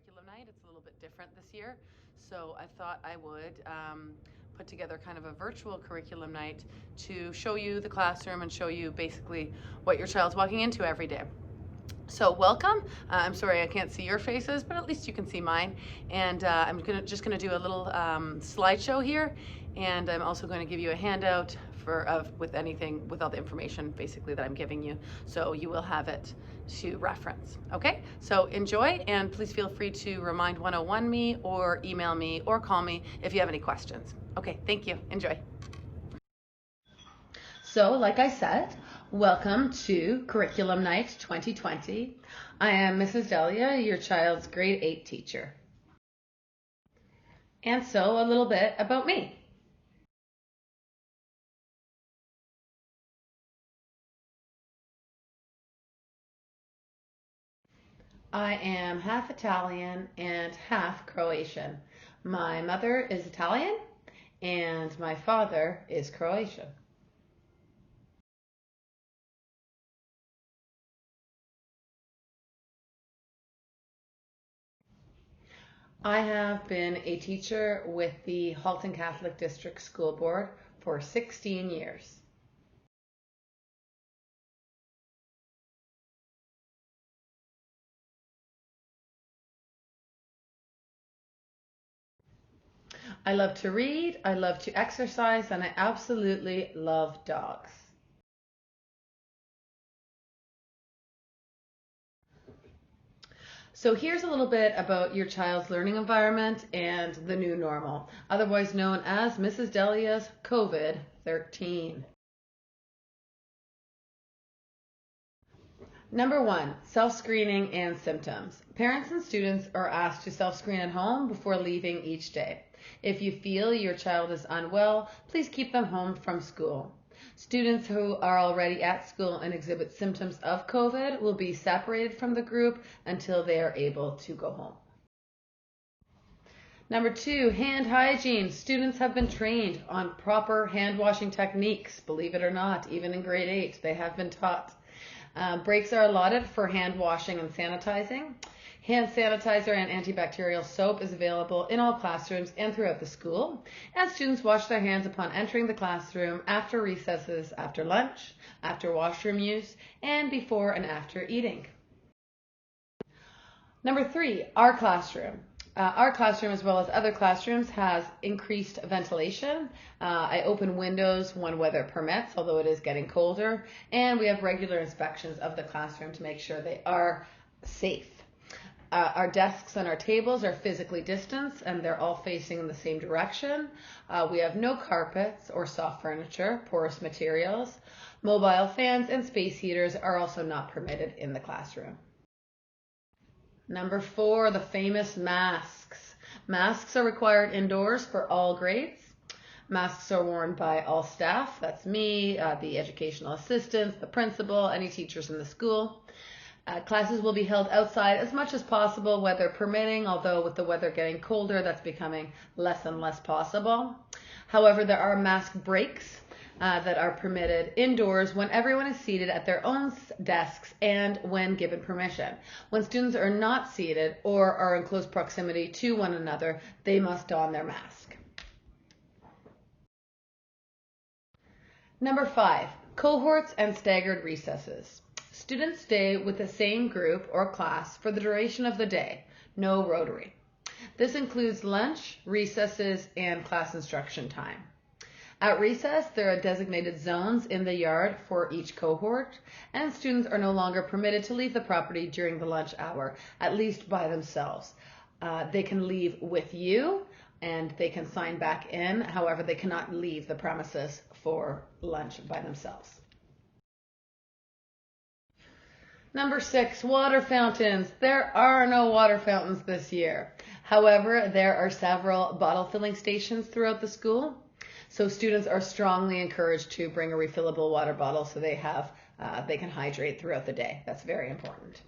Curriculum Night. It's a little bit different this year, so I thought I would put together kind of a virtual curriculum night to show you the classroom and show you basically what your child's walking into every day. So welcome. I'm sorry I can't see your faces, but at least you can see mine. And I'm just gonna do a little slideshow here, and I'm also going to give you a handout with all the information basically that I'm giving you, so you will have it to reference. Okay, so enjoy, and please feel free to Remind 101 me or email me or call me if you have any questions. Okay, thank you. Enjoy. So, like I said, welcome to Curriculum Night 2020. I am Mrs. Delija, your child's grade 8 teacher. And so, a little bit about me. I am half Italian and half Croatian. My mother is Italian and my father is Croatian. I have been a teacher with the Halton Catholic District School Board for 16 years. I love to read, I love to exercise, and I absolutely love dogs. So here's a little bit about your child's learning environment and the new normal, otherwise known as Mrs. Delija's COVID-13. Number 1, self-screening and symptoms. Parents and students are asked to self-screen at home before leaving each day. If you feel your child is unwell, please keep them home from school. Students who are already at school and exhibit symptoms of COVID will be separated from the group until they are able to go home. Number 2, hand hygiene. Students have been trained on proper hand washing techniques. Believe it or not, even in grade 8, they have been taught. Breaks are allotted for hand washing and sanitizing. Hand sanitizer and antibacterial soap is available in all classrooms and throughout the school. And students wash their hands upon entering the classroom, after recesses, after lunch, after washroom use, and before and after eating. Number 3, our classroom. Our classroom, as well as other classrooms, has increased ventilation. I open windows when weather permits, although it is getting colder, and we have regular inspections of the classroom to make sure they are safe. Our desks and our tables are physically distanced, and they're all facing in the same direction. We have no carpets or soft furniture, porous materials. Mobile fans and space heaters are also not permitted in the classroom. Number 4, the famous masks. Masks are required indoors for all grades. Masks are worn by all staff. That's me, the educational assistants, the principal, any teachers in the school. Classes will be held outside as much as possible, weather permitting, although with the weather getting colder, that's becoming less and less possible. However, there are mask breaks that are permitted indoors when everyone is seated at their own desks and when given permission. When students are not seated or are in close proximity to one another, they must don their mask. Number 5, cohorts and staggered recesses. Students stay with the same group or class for the duration of the day. No Rosary. This includes lunch, recesses, and class instruction time. At recess, there are designated zones in the yard for each cohort, and students are no longer permitted to leave the property during the lunch hour, at least by themselves. They can leave with you, and they can sign back in. However, they cannot leave the premises for lunch by themselves. Number 6, water fountains. There are no water fountains this year. However, there are several bottle filling stations throughout the school. So students are strongly encouraged to bring a refillable water bottle so they can hydrate throughout the day. That's very important.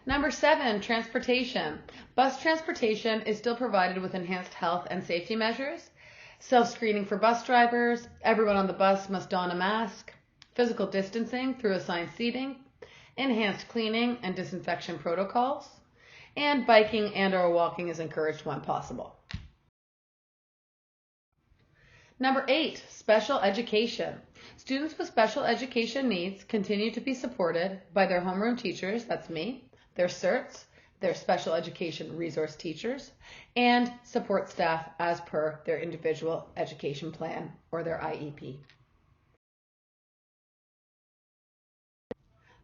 Number 7, transportation. Bus transportation is still provided with enhanced health and safety measures. Self-screening for bus drivers. Everyone on the bus must don a mask. Physical distancing through assigned seating. enhanced cleaning and disinfection protocols, and biking and/or walking is encouraged when possible. Number 8, special education. Students with special education needs continue to be supported by their homeroom teachers, that's me, their CERTs, their special education resource teachers, and support staff as per their individual education plan or their IEP.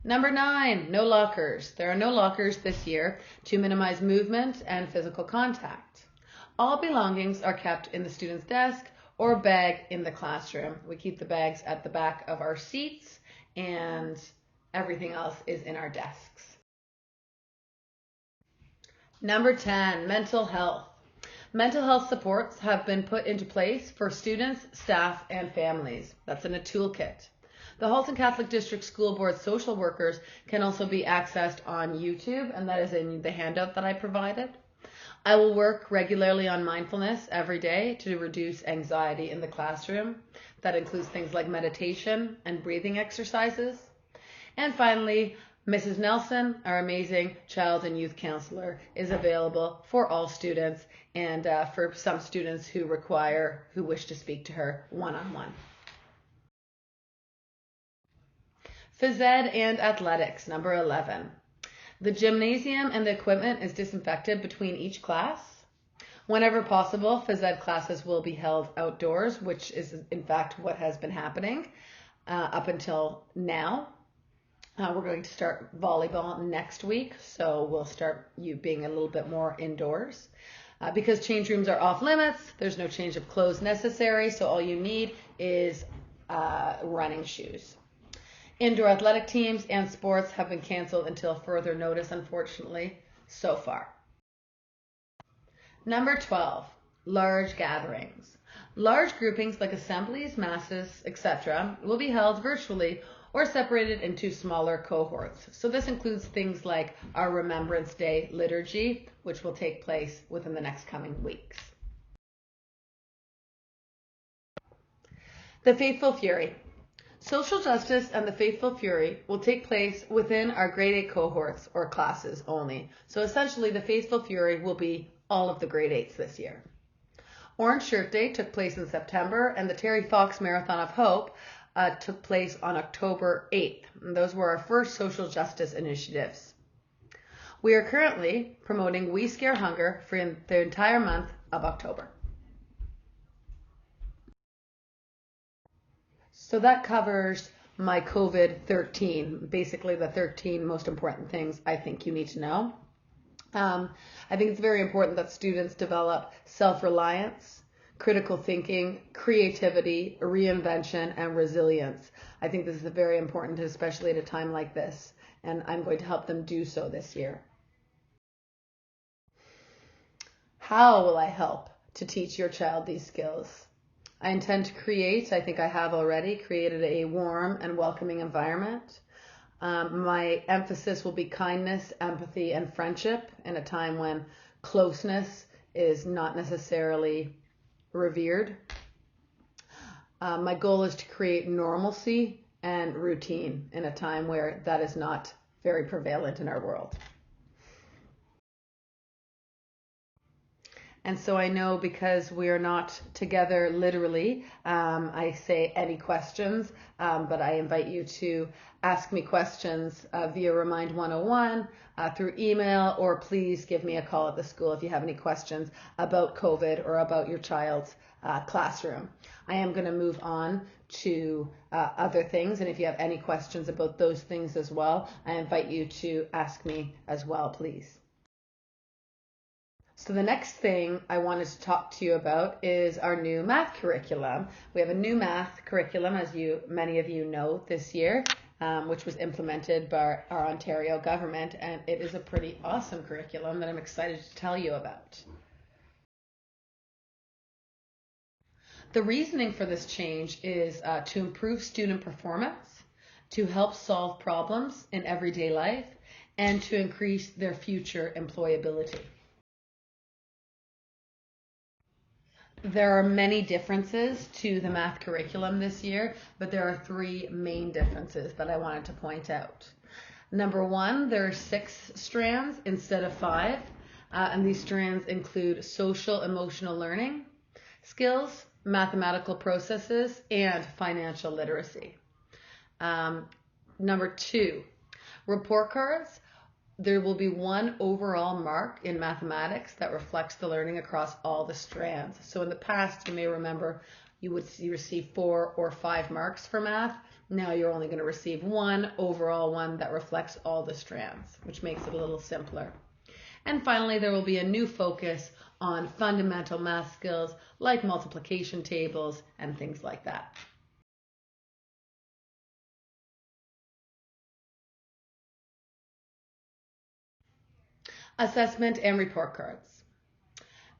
Number 9, no lockers. There are no lockers this year to minimize movement and physical contact. All belongings are kept in the student's desk or bag in the classroom. We keep the bags at the back of our seats and everything else is in our desks. Number 10, mental health. Mental health supports have been put into place for students, staff, and families. That's in a toolkit. The Halton Catholic District School Board social workers can also be accessed on YouTube, and that is in the handout that I provided. I will work regularly on mindfulness every day to reduce anxiety in the classroom. That includes things like meditation and breathing exercises. And finally, Mrs. Nelson, our amazing child and youth counselor, is available for all students and for some students who wish to speak to her one-on-one. Phys ed and athletics, number 11. The gymnasium and the equipment is disinfected between each class. Whenever possible, phys ed classes will be held outdoors, which is in fact what has been happening up until now. We're going to start volleyball next week, so we'll start you being a little bit more indoors. Because change rooms are off limits, there's no change of clothes necessary, so all you need is running shoes. Indoor athletic teams and sports have been canceled until further notice, unfortunately, so far. Number 12, large gatherings. Large groupings like assemblies, masses, etc. will be held virtually or separated into smaller cohorts. So this includes things like our Remembrance Day liturgy, which will take place within the next coming weeks. The Faithful Fury. Social justice and the Faithful Fury will take place within our grade 8 cohorts or classes only. So essentially the Faithful Fury will be all of the grade 8s this year. Orange Shirt Day took place in September and the Terry Fox Marathon of Hope took place on October 8th. And those were our first social justice initiatives. We are currently promoting We Scare Hunger for the entire month of October. So that covers my COVID-13, basically the 13 most important things I think you need to know. I think it's very important that students develop self-reliance, critical thinking, creativity, reinvention, and resilience. I think this is very important, especially at a time like this, and I'm going to help them do so this year. How will I help to teach your child these skills? I intend to create, I think I have already, created a warm and welcoming environment. My emphasis will be kindness, empathy, and friendship in a time when closeness is not necessarily revered. My goal is to create normalcy and routine in a time where that is not very prevalent in our world. And so I know because we are not together literally, I say any questions, but I invite you to ask me questions via Remind 101, through email, or please give me a call at the school if you have any questions about COVID or about your child's classroom. I am going to move on to other things, and if you have any questions about those things as well, I invite you to ask me as well, please. So the next thing I wanted to talk to you about is our new math curriculum. We have a new math curriculum, as many of you know, this year, which was implemented by our Ontario government, and it is a pretty awesome curriculum that I'm excited to tell you about. The reasoning for this change is to improve student performance, to help solve problems in everyday life, and to increase their future employability. There are many differences to the math curriculum this year, but there are three main differences that I wanted to point out. Number one, there are 6 strands instead of 5, and these strands include social emotional learning, skills, mathematical processes, and financial literacy. Number 2, report cards. There will be 1 overall mark in mathematics that reflects the learning across all the strands. So in the past, you may remember you receive 4 or 5 marks for math. Now you're only going to receive 1 overall one that reflects all the strands, which makes it a little simpler. And finally, there will be a new focus on fundamental math skills like multiplication tables and things like that. Assessment and report cards.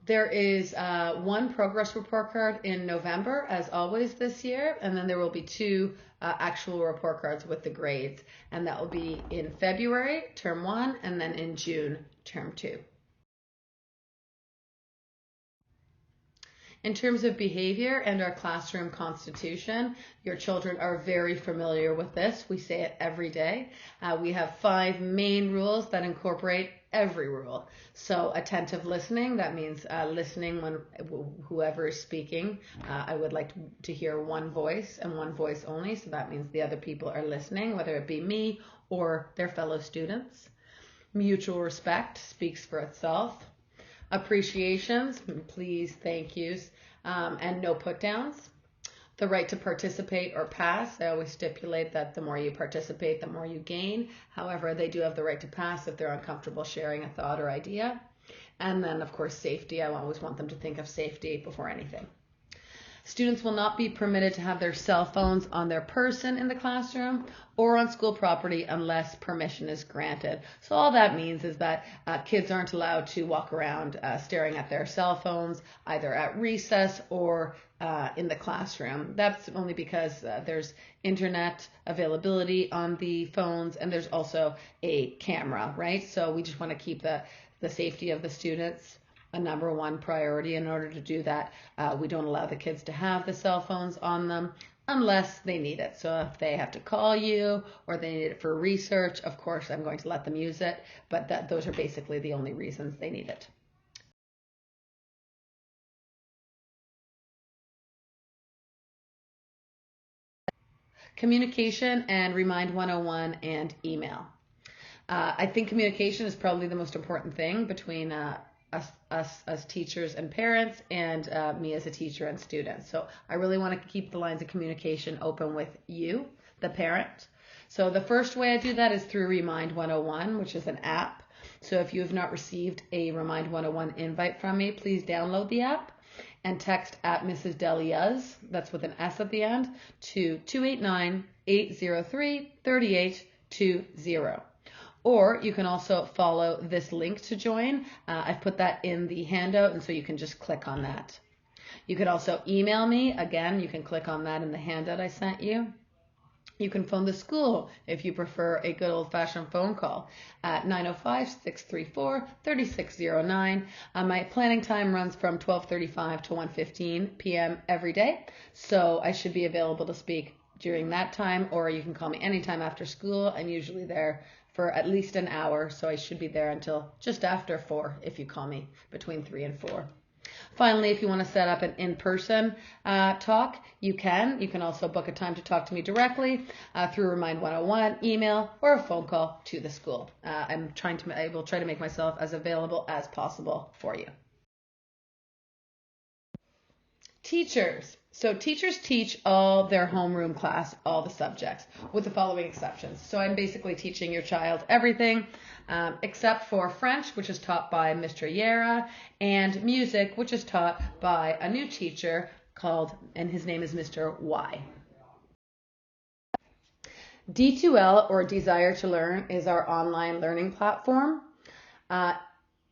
There is 1 progress report card in November, as always this year, and then there will be 2 actual report cards with the grades, and that will be in February, term 1, and then in June, term 2. In terms of behavior and our classroom constitution, your children are very familiar with this. We say it every day. We have 5 main rules that incorporate every rule. So attentive listening, that means listening when whoever is speaking. I would like to hear one voice and one voice only. So that means the other people are listening, whether it be me or their fellow students. Mutual respect speaks for itself. Appreciations, please, thank yous, and no put downs. The right to participate or pass. I always stipulate that the more you participate, the more you gain. However, they do have the right to pass if they're uncomfortable sharing a thought or idea. And then, of course, safety. I always want them to think of safety before anything. Students will not be permitted to have their cell phones on their person in the classroom or on school property unless permission is granted. So all that means is that kids aren't allowed to walk around staring at their cell phones either at recess or in the classroom. That's only because there's internet availability on the phones and there's also a camera, right? So we just want to keep the safety of the students a number 1 priority. In order to do that, we don't allow the kids to have the cell phones on them unless they need it. So if they have to call you or they need it for research, of course, I'm going to let them use it, but those are basically the only reasons they need it. Communication and Remind 101 and email. I think communication is probably the most important thing between us as teachers and parents and me as a teacher and student. So I really want to keep the lines of communication open with you, the parent. So the first way I do that is through Remind 101, which is an app. So if you have not received a Remind 101 invite from me, please download the app and text at Mrs. Delia's, that's with an S at the end, to 289-803-3820. Or you can also follow this link to join. I've put that in the handout, and so you can just click on that. You can also email me. Again, you can click on that in the handout I sent you. You can phone the school if you prefer a good old-fashioned phone call at 905-634-3609. My planning time runs from 12:35 to 1:15 p.m. every day, so I should be available to speak during that time, or you can call me anytime after school. I'm usually there for at least an hour, so I should be there until just after 4 if you call me between 3 and 4. Finally, if you want to set up an in-person talk, you can. You can also book a time to talk to me directly through Remind 101, email, or a phone call to the school. I will try to make myself as available as possible for you. Teachers. So teachers teach all their homeroom class, all the subjects, with the following exceptions. So I'm basically teaching your child everything except for French, which is taught by Mr. Yera, and music, which is taught by a new teacher and his name is Mr. Y. D2L, or Desire to Learn, is our online learning platform.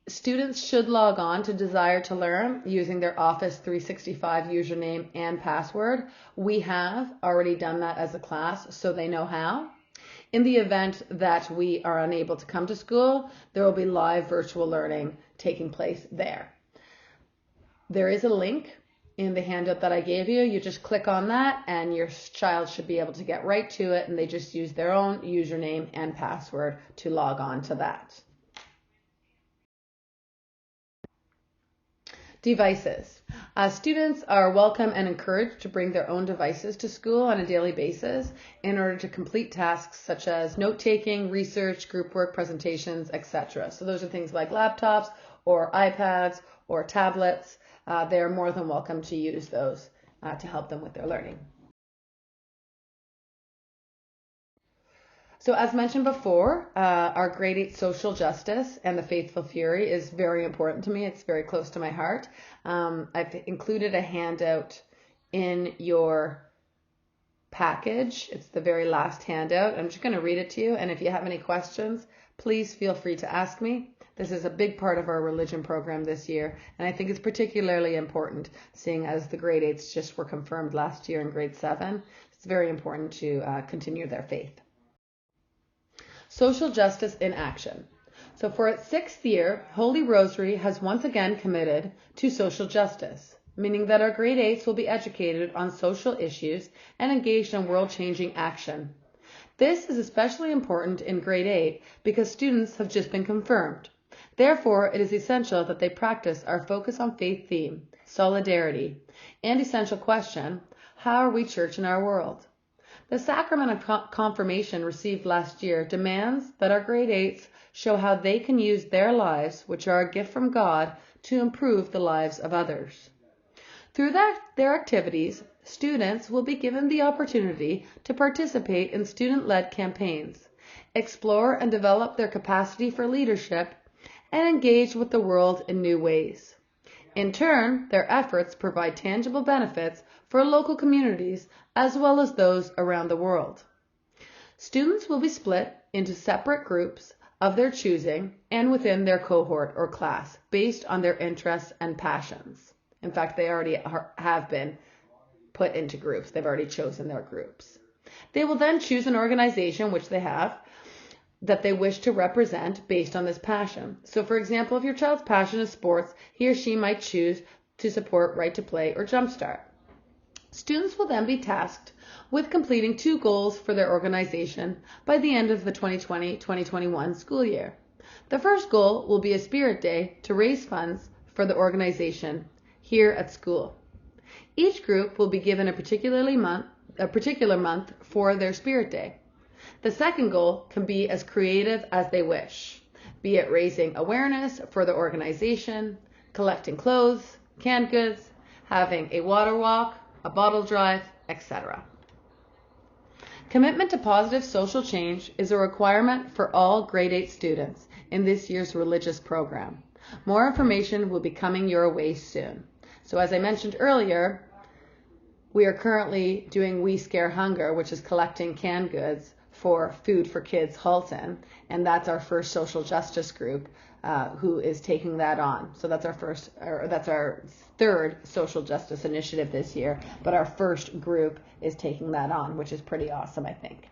Students should log on to Desire to Learn using their Office 365 username and password. We have already done that as a class, so they know how. In the event that we are unable to come to school, there will be live virtual learning taking place there. There is a link in the handout that I gave you. You just click on that and your child should be able to get right to it, and they just use their own username and password to log on to that. Devices. Students are welcome and encouraged to bring their own devices to school on a daily basis in order to complete tasks such as note-taking, research, group work, presentations, etc. So those are things like laptops or iPads or tablets. They're more than welcome to use those to help them with their learning. So as mentioned before, our grade 8 social justice and the faithful fury is very important to me. It's very close to my heart. I've included a handout in your package. It's the very last handout. I'm just going to read it to you. And if you have any questions, please feel free to ask me. This is a big part of our religion program this year. And I think it's particularly important, seeing as the grade 8s just were confirmed last year in grade 7. It's very important to continue their faith. Social justice in action. So for its 6th year, Holy Rosary has once again committed to social justice, meaning that our grade 8s will be educated on social issues and engaged in world-changing action. This is especially important in grade 8 because students have just been confirmed. Therefore, it is essential that they practice our focus on faith theme, solidarity, and essential question, how are we church in our world? The sacrament of confirmation received last year demands that our grade 8s show how they can use their lives, which are a gift from God, to improve the lives of others. Through their activities, students will be given the opportunity to participate in student-led campaigns, explore and develop their capacity for leadership, and engage with the world in new ways. In turn, their efforts provide tangible benefits for local communities as well as those around the world. Students will be split into separate groups of their choosing and within their cohort or class based on their interests and passions. In fact, they already have been put into groups. They've already chosen their groups. They will then choose an organization, which they have, that they wish to represent based on this passion. So for example, if your child's passion is sports, he or she might choose to support Right to Play or Jumpstart. Students will then be tasked with completing 2 goals for their organization by the end of the 2020-2021 school year. The first goal will be a Spirit Day to raise funds for the organization here at school. Each group will be given a particular month for their Spirit Day. The second goal can be as creative as they wish, be it raising awareness for the organization, collecting clothes, canned goods, having a water walk, a bottle drive, etc. Commitment to positive social change is a requirement for all grade 8 students in this year's religious program. More information will be coming your way soon. So as I mentioned earlier, we are currently doing We Scare Hunger, which is collecting canned goods for Food for Kids Halton, and that's our first social justice group who is taking that on. So that's our third social justice initiative this year, but our first group is taking that on, which is pretty awesome, I think.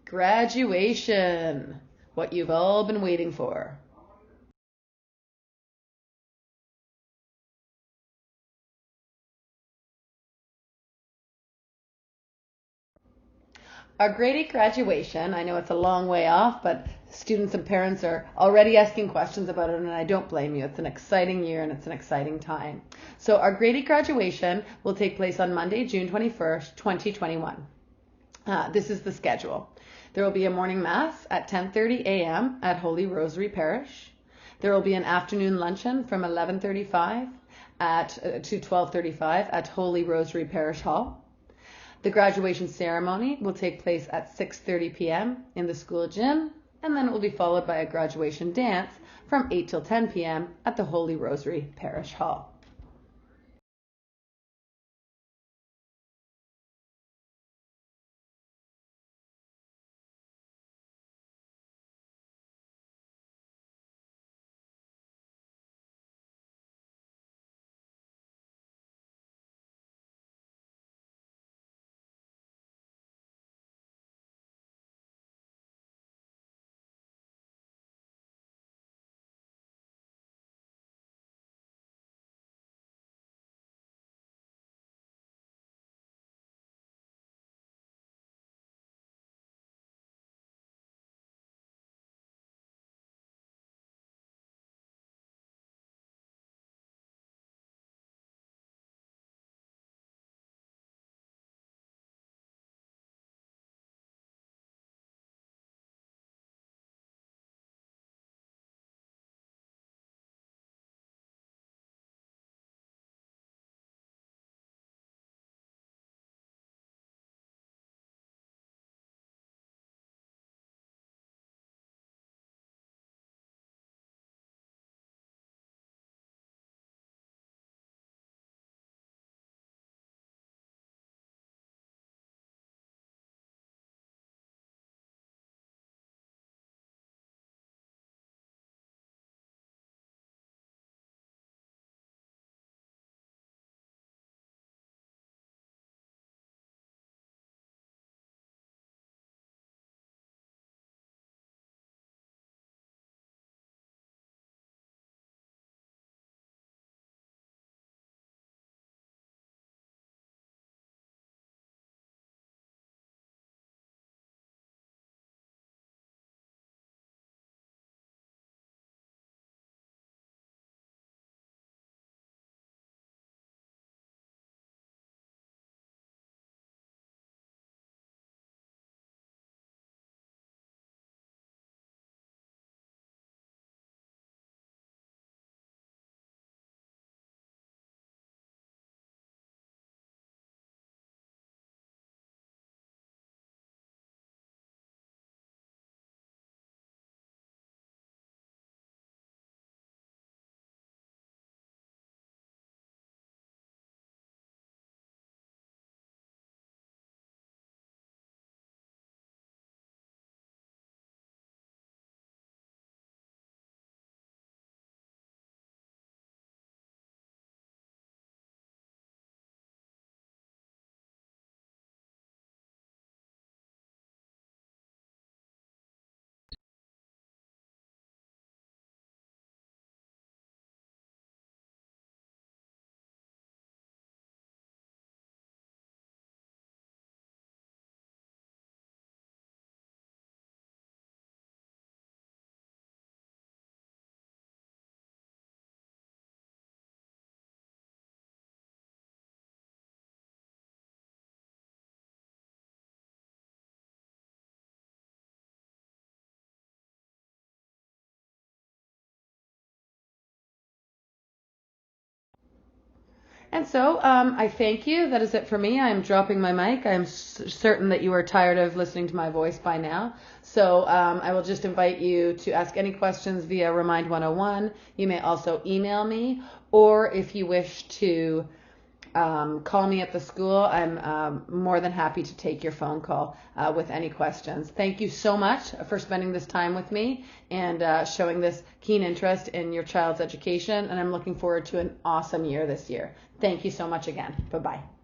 Graduation, what you've all been waiting for. Our grade 8 graduation, I know it's a long way off, but students and parents are already asking questions about it, and I don't blame you. It's an exciting year and it's an exciting time. So our grade 8 graduation will take place on Monday, June 21st, 2021. This is the schedule. There will be a morning mass at 10:30 a.m. at Holy Rosary Parish. There will be an afternoon luncheon from 11:35 to 12:35 at Holy Rosary Parish Hall. The graduation ceremony will take place at 6:30 p.m. in the school gym, and then it will be followed by a graduation dance from 8 till 10 p.m. at the Holy Rosary Parish Hall. And so I thank you. That is it for me. I'm dropping my mic. I'm certain that you are tired of listening to my voice by now. So I will just invite you to ask any questions via Remind 101. You may also email me, or if you wish to call me at the school, I'm more than happy to take your phone call with any questions. Thank you so much for spending this time with me and showing this keen interest in your child's education. And I'm looking forward to an awesome year this year. Thank you so much again. Bye-bye.